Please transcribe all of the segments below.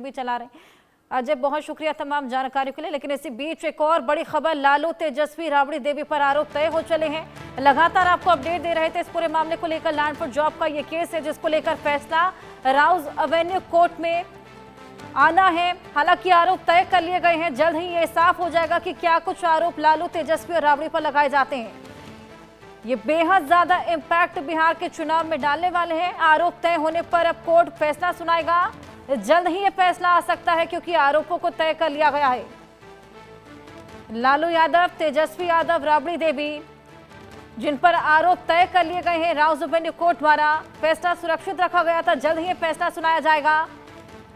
भी चला रहे हैं। अजय, बहुत शुक्रिया तमाम जानकारी के लिए। लेकिन इसी बीच एक और बड़ी खबर, लालू तेजस्वी राबड़ी देवी पर आरोप तय हो चले हैं। लगातार आपको अपडेट दे रहे थे इस पूरे मामले को लेकर। लैंड फॉर जॉब का ये केस है जिसको लेकर फैसला राउज एवेन्यू कोर्ट में आना है। हालांकि आरोप तय कर लिए गए हैं, जल्द ही ये साफ हो जाएगा कि क्या कुछ आरोप लालू तेजस्वी और राबड़ी पर लगाए जाते हैं। ये बेहद ज्यादा इम्पैक्ट बिहार के चुनाव में डालने वाले हैं। आरोप तय होने पर अब कोर्ट फैसला सुनाएगा। जल्द ही ये फैसला आ सकता है क्योंकि आरोपों को तय कर लिया गया है। लालू यादव, तेजस्वी यादव, राबड़ी देवी, जिन पर आरोप तय कर लिए गए हैं राउज एवेन्यू कोर्ट द्वारा, फैसला सुरक्षित रखा गया था। जल्द ही ये फैसला सुनाया जाएगा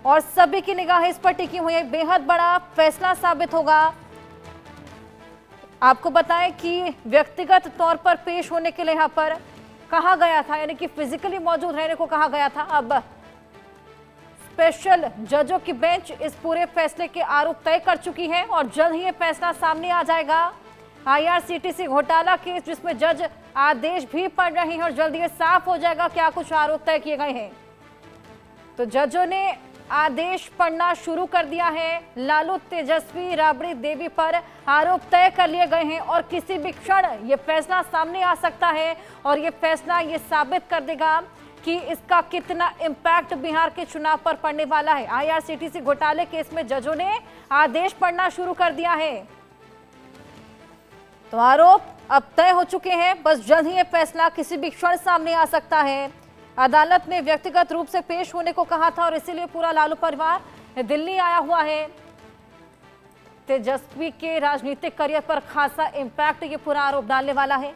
और सभी की निगाहें इस पर टिकी हुई है। बेहद बड़ा फैसला साबित होगा। आपको बताएं कि व्यक्तिगत तौर पर पेश होने के लिए यहाँ पर कहा गया था, यानी कि फिजिकली मौजूद रहने को कहा गया था। अब स्पेशल जजों की बेंच इस पूरे फैसले के आरोप तय कर चुकी है और जल्द ही ये फैसला सामने आ जाएगा। आईआरसीटीसी घोटाला केस जिसमें जज आदेश भी पढ़ रहे हैं और जल्द ये साफ हो जाएगा क्या कुछ आरोप तय किए गए हैं। तो जजों ने आदेश पढ़ना शुरू कर दिया है। लालू तेजस्वी राबड़ी देवी पर आरोप तय कर लिए गए हैं और किसी भी क्षण ये फैसला सामने आ सकता है और ये फैसला ये साबित कर देगा कि इसका कितना इम्पैक्ट बिहार के चुनाव पर पड़ने वाला है। आईआरसीटीसी घोटाले केस में जजों ने आदेश पढ़ना शुरू कर दिया है। तो आरोप अब तय हो चुके हैं, बस जल्द ही ये फैसला किसी भी क्षण सामने आ सकता है। अदालत ने व्यक्तिगत रूप से पेश होने को कहा था और इसीलिए पूरा लालू परिवार दिल्ली आया हुआ है। तेजस्वी के राजनीतिक करियर पर खासा इम्पैक्ट ये पूरा आरोप डालने वाला है।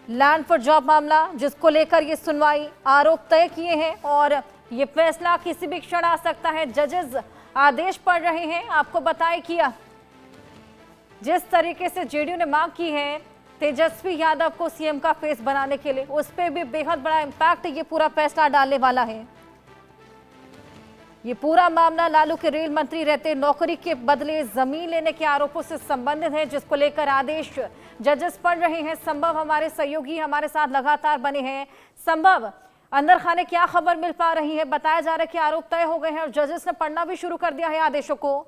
लैंड फॉर जॉब मामला जिसको लेकर ये सुनवाई, आरोप तय किए हैं और ये फैसला किसी भी क्षण आ सकता है। जजेस आदेश पढ़ रहे हैं। आपको बताएं कि जिस तरीके से जेडीयू ने मांग की है तेजस्वी यादव को सीएम का फेस बनाने के लिए, उस पर भी बेहद बड़ा इम्पैक्ट ये पूरा फैसला डालने वाला है। ये पूरा मामला लालू के रेल मंत्री रहते नौकरी के बदले जमीन लेने के आरोपों से संबंधित है जिसको लेकर आदेश जजेस पढ़ रहे हैं। संभव हमारे सहयोगी हमारे साथ लगातार बने हैं। संभव, अंदर खाने क्या खबर मिल पा रही है? बताया जा रहा है कि आरोप तय हो गए हैं और जजेस ने पढ़ना भी शुरू कर दिया है आदेशों को।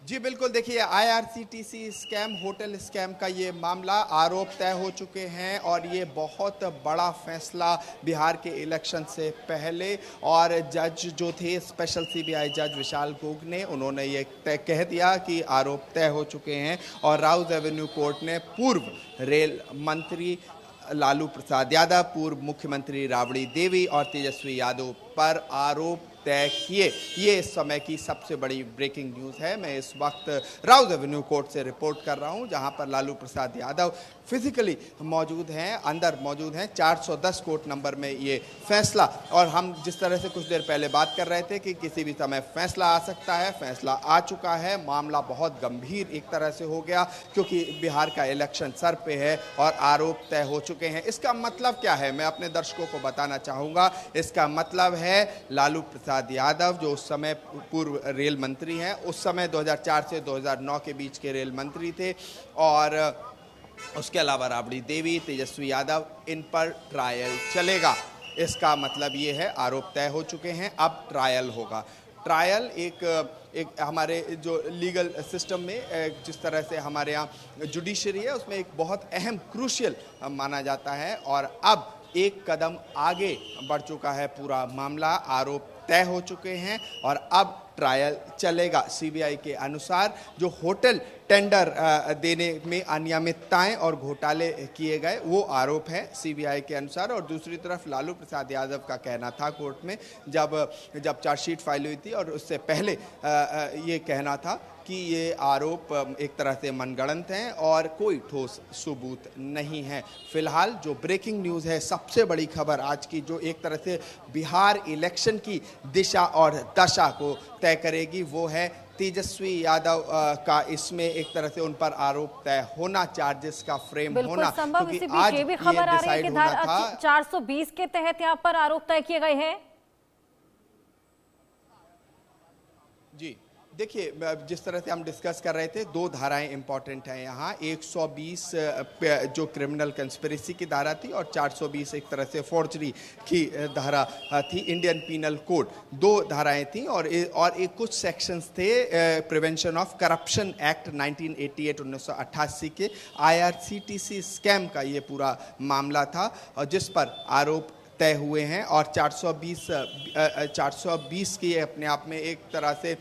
जी बिल्कुल, देखिए आईआरसीटीसी स्कैम, होटल स्कैम का ये मामला, आरोप तय हो चुके हैं और ये बहुत बड़ा फैसला बिहार के इलेक्शन से पहले। और जज जो थे स्पेशल सीबीआई जज विशाल गोग ने, उन्होंने ये तय कह दिया कि आरोप तय हो चुके हैं और राउज एवेन्यू कोर्ट ने पूर्व रेल मंत्री लालू प्रसाद यादव, पूर्व मुख्यमंत्री राबड़ी देवी और तेजस्वी यादव पर आरोप तय किए। ये इस समय की सबसे बड़ी ब्रेकिंग न्यूज़ है। मैं इस वक्त राउज एवेन्यू कोर्ट से रिपोर्ट कर रहा हूं जहां पर लालू प्रसाद यादव फिजिकली मौजूद हैं, अंदर मौजूद हैं। 410 कोर्ट नंबर में ये फैसला, और हम जिस तरह से कुछ देर पहले बात कर रहे थे कि किसी भी समय फैसला आ सकता है, फैसला आ चुका है। मामला बहुत गंभीर एक तरह से हो गया क्योंकि बिहार का इलेक्शन सर पे है और आरोप तय हो चुके हैं। इसका मतलब क्या है, मैं अपने दर्शकों को बताना चाहूँगा। इसका मतलब है लालू प्रसाद यादव जो उस समय पूर्व रेल मंत्री हैं, उस समय 2004 से 2009 के बीच के रेल मंत्री थे, और उसके अलावा राबड़ी देवी, तेजस्वी यादव, इन पर ट्रायल चलेगा। इसका मतलब ये है आरोप तय हो चुके हैं, अब ट्रायल होगा। ट्रायल एक हमारे जो लीगल सिस्टम में जिस तरह से हमारे यहाँ जुडिशरी है उसमें एक बहुत अहम क्रूशियल माना जाता है। और अब एक कदम आगे बढ़ चुका है पूरा मामला, आरोप तय हो चुके हैं और अब ट्रायल चलेगा। सीबीआई के अनुसार जो होटल टेंडर देने में अनियमितताएं और घोटाले किए गए वो आरोप है सीबीआई के अनुसार। और दूसरी तरफ लालू प्रसाद यादव का कहना था कोर्ट में जब चार्जशीट फाइल हुई थी और उससे पहले ये कहना था कि ये आरोप एक तरह से मनगढ़ंत हैं और कोई ठोस सबूत नहीं है। फिलहाल जो ब्रेकिंग न्यूज़ है, सबसे बड़ी खबर आज की, जो एक तरह से बिहार इलेक्शन की दिशा और दशा को तय करेगी, वो है तेजस्वी यादव का इसमें एक तरह से उन पर आरोप तय होना, चार्जेस का फ्रेम होना। संभव इसी बीच ये भी खबर आ रही है कि धारा 420 के तहत यहाँ पर आरोप तय किए गए हैं। जी देखिए, जिस तरह से हम डिस्कस कर रहे थे, दो धाराएं इंपॉर्टेंट हैं यहाँ। 120 जो क्रिमिनल कंस्पिरेसी की धारा थी और 420 एक तरह से फोर्जरी की धारा थी। इंडियन पीनल कोड, दो धाराएं थी और एक कुछ सेक्शंस थे प्रिवेंशन ऑफ करप्शन एक्ट 1988 के IRCTC स्कैम का ये पूरा मामला था, जिस पर आरोप तय हुए हैं। और 420 की अपने आप में एक तरह से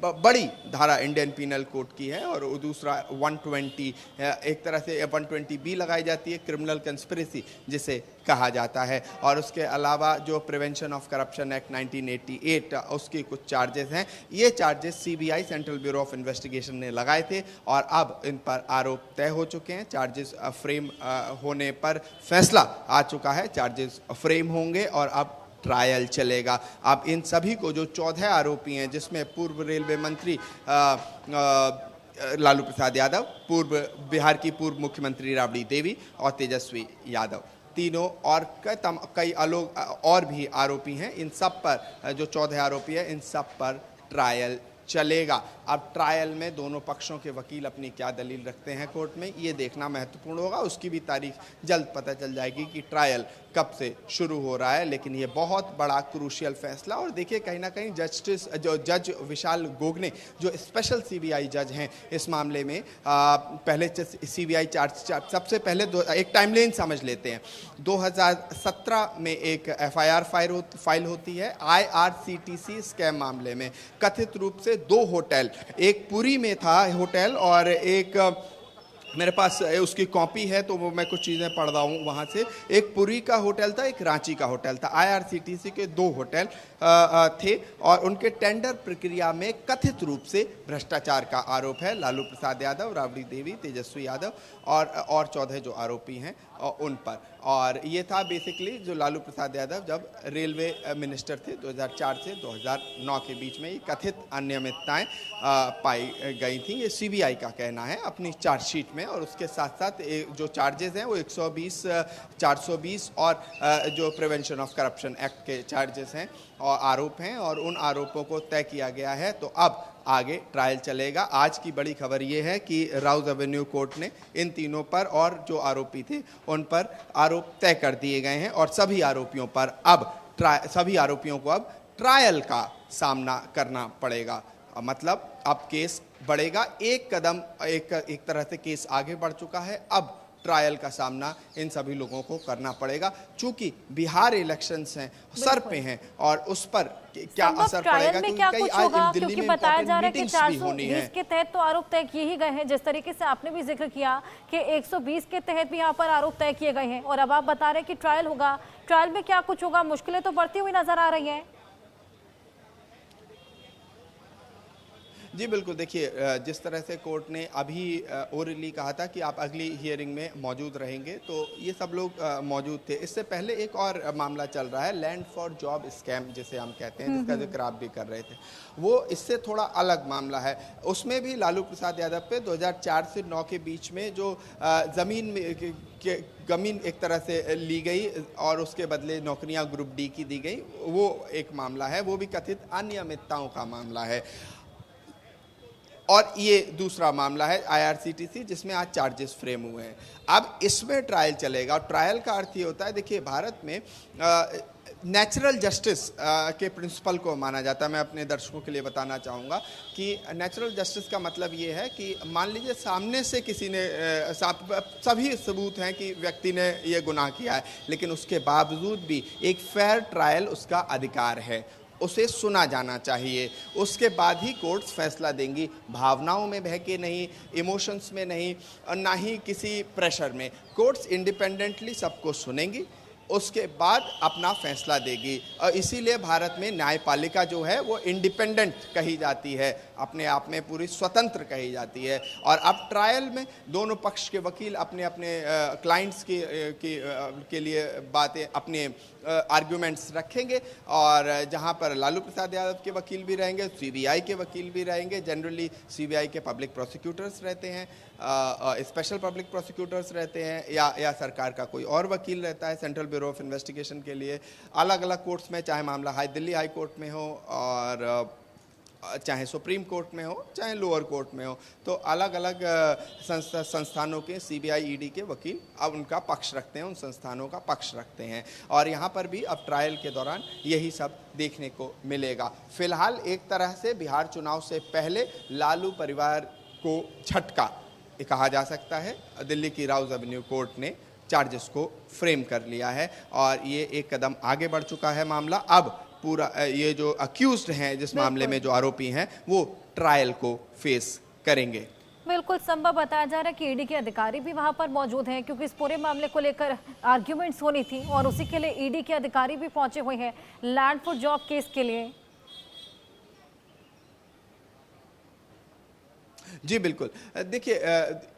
बड़ी धारा इंडियन पीनल कोड की है। और दूसरा 120 एक तरह से 120B लगाई जाती है, क्रिमिनल कंस्पिरेसी जिसे कहा जाता है। और उसके अलावा जो प्रिवेंशन ऑफ करप्शन एक्ट 1988 उसके कुछ चार्जेस हैं। ये charges CBI central bureau of investigation ने लगाए थे और अब इन पर आरोप तय हो चुके हैं। चार्जेस फ्रेम होने पर फैसला आ चुका है, चार्जेस फ्रेम होंगे और अब ट्रायल चलेगा। अब इन सभी को, जो 14 आरोपी हैं, जिसमें पूर्व रेलवे मंत्री लालू प्रसाद यादव, बिहार की पूर्व मुख्यमंत्री राबड़ी देवी और तेजस्वी यादव, तीनों और कई और भी आरोपी हैं। इन सब पर, जो 14 आरोपी हैं, इन सब पर ट्रायल चलेगा। अब ट्रायल में दोनों पक्षों के वकील अपनी क्या दलील रखते हैं कोर्ट में, ये देखना महत्वपूर्ण होगा। उसकी भी तारीख जल्द पता चल जाएगी कि ट्रायल कब से शुरू हो रहा है। लेकिन ये बहुत बड़ा क्रूशियल फैसला। और देखिए, कहीं ना कहीं जज विशाल गोगने, जो स्पेशल CBI जज हैं इस मामले में, पहले CBI चार्ज सबसे पहले एक टाइमलाइन समझ लेते हैं। 2017 में एक FIR फाइल होती है IRCTC स्कैम मामले में। कथित रूप से 2 होटल, एक पुरी में था होटल और एक मेरे पास उसकी कॉपी है तो वो मैं कुछ चीज़ें पढ़ रहा हूँ वहाँ से। एक पुरी का होटल था, एक रांची का होटल था। IRCTC के 2 होटल थे और उनके टेंडर प्रक्रिया में कथित रूप से भ्रष्टाचार का आरोप है। लालू प्रसाद यादव, राबड़ी देवी, तेजस्वी यादव और 14 जो आरोपी हैं उन पर। और ये था बेसिकली, जो लालू प्रसाद यादव जब रेलवे मिनिस्टर थे 2004 से 2009 के बीच में, ये कथित अनियमितताएं पाई गई थी। ये CBI का कहना है अपनी चार्जशीट में। और उसके साथ साथ जो चार्जेस हैं वो 120, 420 और जो प्रिवेंशन ऑफ करप्शन एक्ट के चार्जेस हैं और आरोप हैं, और उन आरोपों को तय किया गया है। तो अब आगे ट्रायल चलेगा। आज की बड़ी खबर ये है कि राउज एवेन्यू कोर्ट ने इन तीनों पर और जो आरोपी थे उन पर आरोप तय कर दिए गए हैं और सभी आरोपियों को अब ट्रायल का सामना करना पड़ेगा। मतलब अब केस बढ़ेगा, एक कदम एक तरह से केस आगे बढ़ चुका है। अब ट्रायल का सामना इन सभी लोगों को करना पड़ेगा, चूंकि बिहार इलेक्शंस हैं, सर पे हैं और उस पर क्या असर पड़ेगा। में क्या कुछ होगा, क्योंकि बताया जा रहा है कि 420 के तहत तो आरोप तय किए ही गए हैं, जिस तरीके से आपने भी जिक्र किया कि 120 के तहत भी यहाँ पर आरोप तय किए गए हैं। और अब आप बता रहे हैं कि ट्रायल होगा, ट्रायल में क्या कुछ होगा, मुश्किलें तो बढ़ती हुई नजर आ रही हैं। जी बिल्कुल, देखिए, जिस तरह से कोर्ट ने अभी ओरली कहा था कि आप अगली हियरिंग में मौजूद रहेंगे, तो ये सब लोग मौजूद थे। इससे पहले एक और मामला चल रहा है, लैंड फॉर जॉब स्कैम जिसे हम कहते हैं, जिसका जिक्र आप भी कर रहे थे। वो इससे थोड़ा अलग मामला है। उसमें भी लालू प्रसाद यादव पे 2004 से 2009 के बीच में जो ज़मीन एक तरह से ली गई और उसके बदले नौकरियां ग्रुप D की दी गई, वो एक मामला है। वो भी कथित अनियमितताओं का मामला है। और ये दूसरा मामला है IRCTC, जिसमें आज चार्जेस फ्रेम हुए हैं। अब इसमें ट्रायल चलेगा। और ट्रायल का अर्थ ये होता है, देखिए, भारत में नेचुरल जस्टिस के प्रिंसिपल को माना जाता है। मैं अपने दर्शकों के लिए बताना चाहूँगा कि नेचुरल जस्टिस का मतलब ये है कि मान लीजिए सामने से किसी ने सभी सबूत हैं कि व्यक्ति ने ये गुनाह किया है, लेकिन उसके बावजूद भी एक फेयर ट्रायल उसका अधिकार है, उसे सुना जाना चाहिए। उसके बाद ही कोर्ट्स फैसला देंगी, भावनाओं में बह के नहीं, इमोशंस में नहीं, और ना ही किसी प्रेशर में। कोर्ट्स इंडिपेंडेंटली सबको सुनेंगी, उसके बाद अपना फैसला देगी। और इसीलिए भारत में न्यायपालिका जो है वो इंडिपेंडेंट कही जाती है, अपने आप में पूरी स्वतंत्र कही जाती है। और अब ट्रायल में दोनों पक्ष के वकील अपने अपने क्लाइंट्स के लिए बातें, अपने आर्ग्यूमेंट्स रखेंगे। और जहां पर लालू प्रसाद यादव के वकील भी रहेंगे, CBI के वकील भी रहेंगे। जनरली CBI के पब्लिक प्रोसिक्यूटर्स रहते हैं, स्पेशल पब्लिक प्रोसिक्यूटर्स रहते हैं, या सरकार का कोई और वकील रहता है सेंट्रल ब्यूरो ऑफ इन्वेस्टिगेशन के लिए। अलग अलग कोर्ट्स में, चाहे मामला दिल्ली हाई कोर्ट में हो और चाहे सुप्रीम कोर्ट में हो चाहे लोअर कोर्ट में हो, तो अलग अलग संस्थानों के सीबीआई ईडी के वकील अब उनका पक्ष रखते हैं, उन संस्थानों का पक्ष रखते हैं। और यहाँ पर भी अब ट्रायल के दौरान यही सब देखने को मिलेगा। फिलहाल एक तरह से बिहार चुनाव से पहले लालू परिवार को झटका कहा जा सकता है। दिल्ली की राउज एवेन्यू कोर्ट ने चार्जेस को फ्रेम कर लिया है और ये एक कदम आगे बढ़ चुका है मामला। अब पूरा ये जो अक्यूज्ड हैं, जिस मामले में जो आरोपी हैं, वो ट्रायल को फेस करेंगे। बिल्कुल संभव बताया जा रहा है कि ईडी के अधिकारी भी वहां पर मौजूद हैं, क्योंकि इस पूरे मामले को लेकर आर्ग्यूमेंट्स होनी थी और उसी के लिए ईडी के अधिकारी भी पहुंचे हुए हैं लैंड फॉर जॉब केस के लिए। जी बिल्कुल, देखिए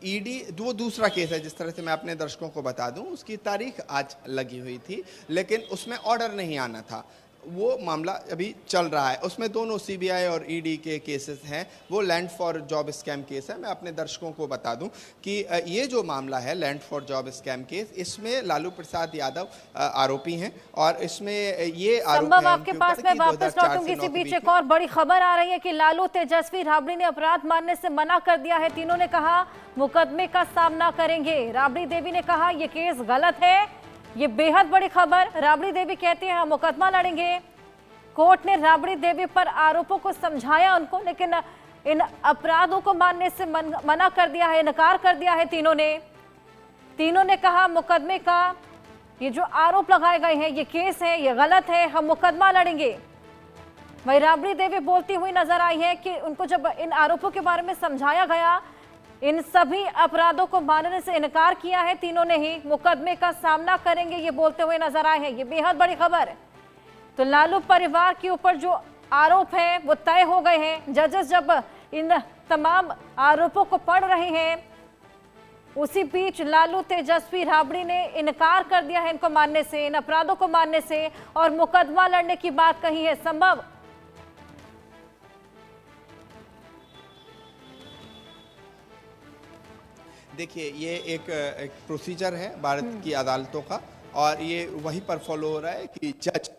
ईडी वो दूसरा केस है। जिस तरह से मैं अपने दर्शकों को बता दूं, उसकी तारीख आज लगी हुई थी, लेकिन उसमें ऑर्डर नहीं आना था। वो मामला अभी चल रहा है, उसमें दोनों सीबीआई और ईडी के केसेस हैं। वो land for job scam case है। मैं अपने दर्शकों को बता दूं कि ये जो मामला है land for job scam case, इसमें लालू प्रसाद यादव आरोपी हैं और इसमें ये आरोप है आपके पास मैं वापस लौटूंगी। इसी बीच एक और बड़ी खबर आ रही है कि लालू तेजस्वी राबड़ी ने अपराध मानने से मना कर दिया है। तीनों ने कहा मुकदमे का सामना करेंगे। राबड़ी देवी ने कहा यह केस गलत है। ये बेहद बड़ी खबर। राबड़ी देवी कहती है हम मुकदमा लड़ेंगे। कोर्ट ने राबड़ी देवी पर आरोपों को समझाया उनको, लेकिन इन अपराधों को मानने से मना कर दिया है, इनकार कर दिया है तीनों ने कहा मुकदमे का ये जो आरोप लगाए गए हैं, ये केस है, ये गलत है, हम मुकदमा लड़ेंगे। वही राबड़ी देवी बोलती हुई नजर आई है कि उनको जब इन आरोपों के बारे में समझाया गया, इन सभी अपराधों को मानने से इनकार किया है। तीनों ने ही मुकदमे का सामना करेंगे ये बोलते हुए नजर आए हैं। ये बेहद बड़ी खबर है। तो लालू परिवार के ऊपर जो आरोप है वो तय हो गए हैं। जजेस जब इन तमाम आरोपों को पढ़ रहे हैं, उसी बीच लालू तेजस्वी राबड़ी ने इनकार कर दिया है इनको मानने से, इन अपराधों को मानने से, और मुकदमा लड़ने की बात कही है। संभव देखिए, ये एक प्रोसीजर है भारत की अदालतों का और ये वहीं पर फॉलो हो रहा है कि जज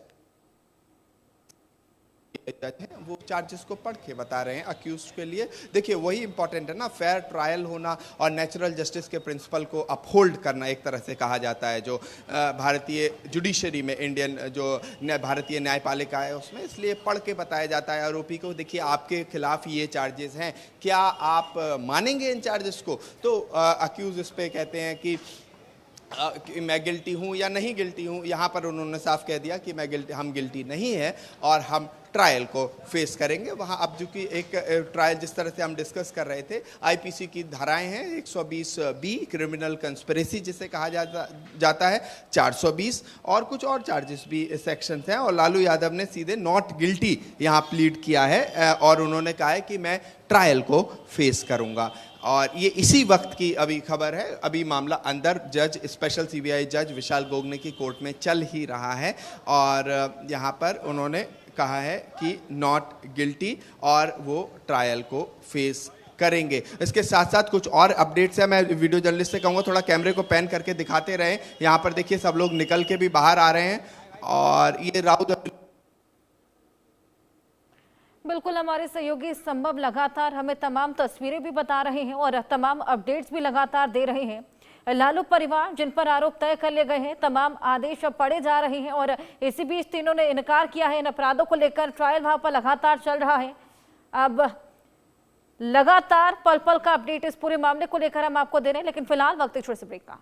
हैं वो चार्जेस को पढ़ के बता रहे हैं अक्यूज्ड के लिए। देखिए, वही इंपॉर्टेंट है ना, फेयर ट्रायल होना और नेचुरल जस्टिस के प्रिंसिपल को अपहोल्ड करना, एक तरह से कहा जाता है, जो भारतीय जुडिशरी में, इंडियन जो भारतीय न्यायपालिका है उसमें, इसलिए पढ़ के बताया जाता है आरोपी को। देखिए, आपके खिलाफ ये चार्जेस हैं, क्या आप मानेंगे इन चार्जेस को? तो अक्यूज इस पे कहते हैं कि मैं गिल्टी हूँ या नहीं गिल्टी हूँ। यहाँ पर उन्होंने साफ कह दिया कि हम गिल्टी नहीं है और हम ट्रायल को फेस करेंगे। वहाँ अब जो कि एक ट्रायल जिस तरह से हम डिस्कस कर रहे थे, आईपीसी की धाराएं हैं 120 बी, क्रिमिनल कंस्पिरेसी जिसे कहा जाता है, 420 और कुछ और चार्जेस भी सेक्शंस हैं। और लालू यादव ने सीधे नॉट गिल्टी यहाँ प्लीड किया है और उन्होंने कहा है कि मैं ट्रायल को फेस करूँगा। और ये इसी वक्त की अभी खबर है। अभी मामला अंदर जज, स्पेशल सीबीआई जज विशाल गोगने की कोर्ट में चल ही रहा है और यहाँ पर उन्होंने कहा है कि नॉट गिल्टी और वो ट्रायल को फेस करेंगे। इसके साथ साथ कुछ और अपडेट्स है। मैं वीडियो जर्नलिस्ट से कहूँगा थोड़ा कैमरे को पैन करके दिखाते रहें। यहाँ पर देखिए, सब लोग निकल के भी बाहर आ रहे हैं और ये राउत बिल्कुल हमारे सहयोगी संभव लगातार हमें तमाम तस्वीरें भी बता रहे हैं और तमाम अपडेट्स भी लगातार दे रहे हैं। लालू परिवार जिन पर आरोप तय कर लिए गए हैं, तमाम आदेश अब पढ़े जा रहे हैं और इसी बीच तीनों ने इनकार किया है। इन अपराधों को लेकर ट्रायल वहां पर लगातार चल रहा है। अब लगातार पल पल का अपडेट इस पूरे मामले को लेकर हम आपको दे रहे हैं, लेकिन फिलहाल वक्त छोटे से ब्रेक का।